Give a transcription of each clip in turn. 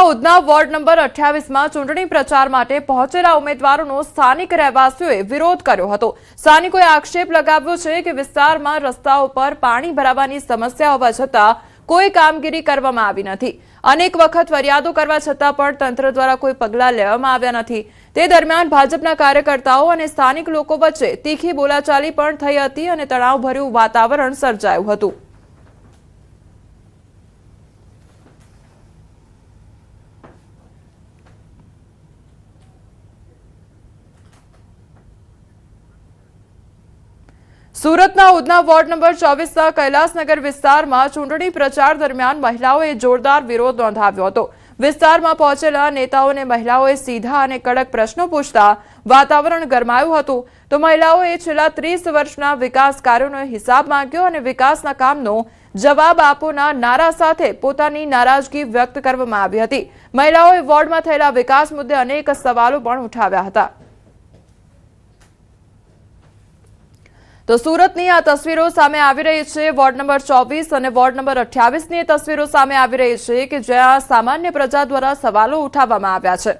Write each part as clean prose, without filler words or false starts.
Udhna ward number 28માં ચૂંટણી પ્રચાર માટે પહોંચેલા ઉમેદવારોનો સ્થાનિક રહેવાસીઓએ વિરોધ કર્યો હતો। સ્થાનિકોએ આક્ષેપ લગાવ્યો છે કે વિસ્તારમાં રસ્તાઓ પર પાણી ભરાવાની સમસ્યા હોવા છતાં કોઈ કામગીરી કરવામાં આવી નથી। અનેક વખત ફરિયાદો કરવા છતાં પણ તંત્ર દ્વારા કોઈ પગલાં લેવામાં આવ્યા નથી। તે દરમિયાન ભાજપના કાર્યકર્તાઓ અને સ્થાનિક લોકો વચ્ચે તીખી બોલાચાલી પણ થઈ હતી અને તણાવભર્યું વાતાવરણ સર્જાયું હતું। સુરતના ઉધના વોર્ડ નંબર 24ના કૈલાસનગર વિસ્તારમાં ચૂંટણી પ્રચાર દરમિયાન મહિલાઓએ જોરદાર વિરોધ નોંધાવ્યો હતો। વિસ્તારમાં પહોંચેલા નેતાઓને મહિલાઓએ સીધા અને કડક પ્રશ્નો પૂછતા વાતાવરણ ગરમાયું હતું। તો મહિલાઓએ છેલ્લા 30 વર્ષના વિકાસ કાર્યોનો હિસાબ માંગ્યો અને વિકાસના કામનો જવાબ આપોના નારા સાથે પોતાની નારાજગી વ્યક્ત કરવામાં આવી હતી। મહિલાઓએ વોર્ડમાં થયેલા વિકાસ મુદ્દે અનેક સવાલો પણ ઉઠાવ્યા હતા। તો સુરતની આ તસવીરો સામે આવી રહી છે। વોર્ડ નંબર 24 અને વોર્ડ નંબર 28ની તસવીરો સામે આવી રહી છે કે જ્યાં સામાન્ય પ્રજા દ્વારા સવાલો ઉઠાવવામાં આવ્યા છે।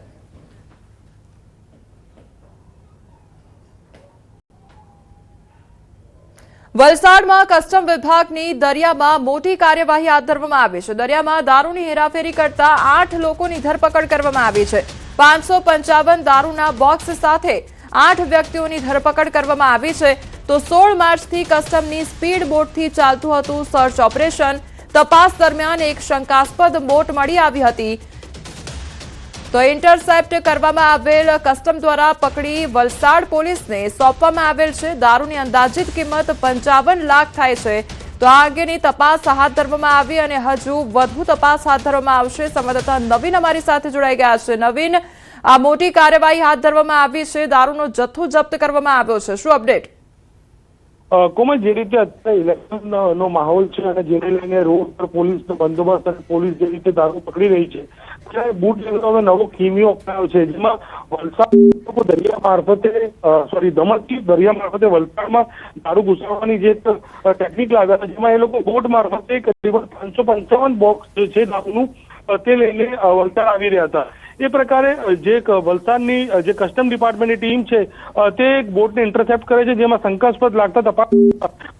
વલસાડમાં કસ્ટમ વિભાગની દરિયામાં મોટી કાર્યવાહી હાથ ધરવામાં આવી છે। દરિયામાં દારૂની હેરાફેરી કરતા 8 લોકોની ધરપકડ કરવામાં આવી છે। 555 દારૂના બોક્સ સાથે 8 વ્યક્તિઓની ધરપકડ કરવામાં આવી છે। તો 16 માર્ચથી કસ્ટમની સ્પીડ બોટથી ચાલતું હતું સર્ચ ઓપરેશન। તપાસ દરમિયાન એક શંકાસ્પદ બોટ મળી આવી હતી। તો ઇન્ટરસેપ્ટ કરવામાં આવેલ કસ્ટમ દ્વારા પકડી વલસાડ પોલીસને સોંપવામાં આવેલ છે। દારૂની અંદાજિત કિંમત 55 લાખ થાય છે। તો આ અંગેની તપાસ હાથ ધરવામાં આવી અને હજુ વધુ તપાસ હાથ ધરવામાં આવશે। સંવાદદાતા નવીન અમારી સાથે જોડાઈ ગયા છે। નવીન, આ મોટી કાર્યવાહી હાથ ધરવામાં આવી છે, દારૂનો જથ્થો જપ્ત કરવામાં આવ્યો છે, શું અપડેટ? કોમલ, જે રીતે અત્યારે ઇલેક્શનનો માહોલ છે અને જેને લઈને રોડ પર પોલીસનો બંદોબસ્ત અને પોલીસ જે રીતે દારૂ પકડી રહી છે, ત્યારે બુટ લેવલનો નવો કિમિયો અપનાવ્યો છે, જેમાં વલસાડ દરિયા મારફતે દમણથી દરિયા મારફતે વલસાડમાં દારૂ ઘુસાડવાની જે ટેકનિક લાવ્યા હતા, જેમાં એ લોકો બોટ મારફતે કરીબન 555 બોક્સ જે છે દારૂનું તે લઈને વલસાડ આવી રહ્યા હતા। એ પ્રકારે જે વલસાડની જે કસ્ટમ ડિપાર્ટમેન્ટની ટીમ છે તે એક બોટને ઇન્ટરસેપ્ટ કરે છે, જેમાં શંકાસ્પદ લાગતા તપાસ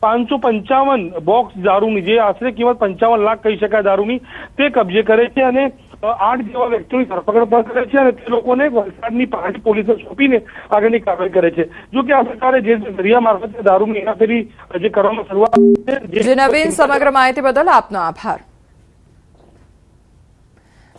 555 બોક્સ દારૂની, જે આશરે કિંમત 55 લાખ કહી શકાય દારૂની, તે કબજે કરે છે અને 8 જેવા વ્યક્તિઓની ધરપકડ પણ કરે છે અને તે લોકોને વલસાડની પહાડી પોલીસને સોંપીને આગળની કાર્યવાહી કરે છે। જો કે આ પ્રકારે જે દરિયા મારફતે દારૂની હેરાફેરી જે કરવામાં શરૂઆત છે। નવીન, સમગ્ર માહિતી બદલ આપનો આભાર।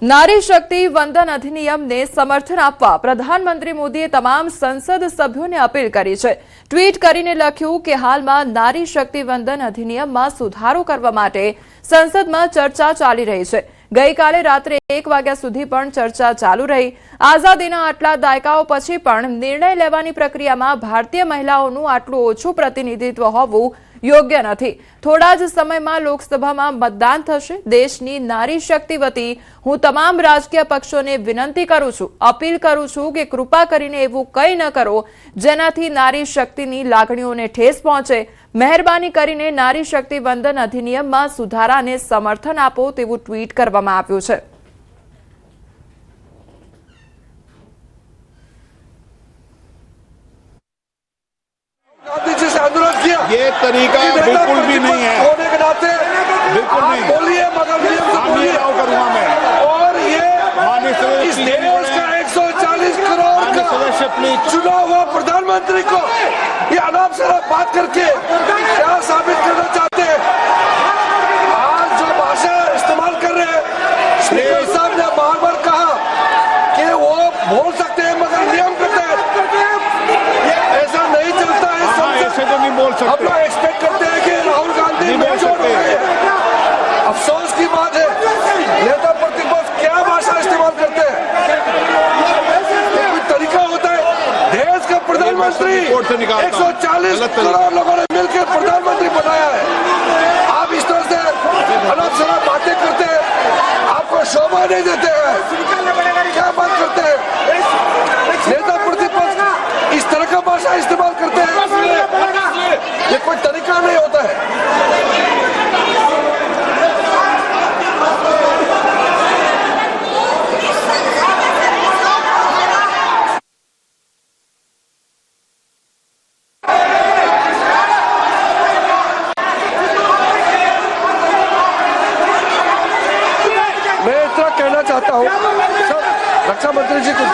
નારી શક્તિ વંદન અધિનિયમને સમર્થન આપવા પ્રધાનમંત્રી મોદીએ તમામ સંસદ સભ્યોને અપીલ કરી છે। ટ્વીટ કરીને લખ્યું કે હાલમાં નારી શક્તિ વંદન અધિનિયમમાં સુધારો કરવા માટે સંસદમાં ચર્ચા ચાલી રહી છે। ગઈકાલે રાત્રે 1 વાગ્યા સુધી પણ ચર્ચા ચાલુ રહી। આઝાદીના આટલા દાયકાઓ પછી પણ નિર્ણય લેવાની પ્રક્રિયામાં ભારતીય મહિલાઓનું આટલું ઓછું પ્રતિનિધિત્વ હોવું યોગ્ય નથી। થોડા જ સમયમાં લોકસભામાં મતદાન થશે। દેશની નારી શક્તિ વતી હું તમામ રાજકીય પક્ષોને વિનંતી કરું છું, અપીલ કરું છું કે કૃપા કરીને એવું કંઈ ન કરો જેનાથી નારી શક્તિની લાગણીઓને ઠેસ પહોંચે। મહેરબાની કરીને નારી શક્તિ વંદન અધિનિયમમાં સુધારાને સમર્થન આપો, તેવું ટ્વીટ કરવામાં આવ્યું છે। ये तरीका बिल्कुल भी नहीं है, होने के नाते बिल्कुल नहीं। बोलिए, मगर नियम से बोलिए। करूंगा मैं। और ये माननीय इस देश का 140 करोड़ का चुना हुआ प्रधानमंत्री को ये अनाप शनाप बात करके क्या साबित करना चाहते हैं? आज जो भाषा इस्तेमाल कर रहे हैं, स्पीकर साहब ने बार बार कहा कि वो बोल सकते हैं मगर नियम के तहत ऐसा नहीं चलता है। ऐसे तो नहीं बोल सकते। हम लोग एक्सपेक्ट करते हैं कि राहुल गांधी अफसोस की बात है, नेता प्रतिपक्ष क्या भाषा इस्तेमाल करते हैं? कोई तरीका होता है? देश का प्रधानमंत्री 140 करोड़ लोगों ने मिलकर प्रधानमंत्री बनाया है। आप इस तरह से अनाप शनाप बातें करते हैं, आपको शोभा नहीं देते हैं। क्या बात करते हैं? नेता प्रतिपक्ष इस तरह का भाषा इस्तेमाल करते हैं, ये कोई तरीका नहीं होता है। अनिल जी कुछ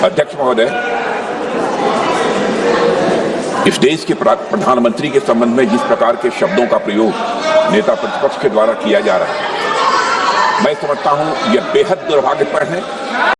अध्यक्ष महोदय, इस देश के प्रधानमंत्री के संबंध में जिस प्रकार के शब्दों का प्रयोग नेता प्रतिपक्ष के द्वारा किया जा रहा है, मैं समझता हूं यह बेहद दुर्भाग्यपूर्ण है।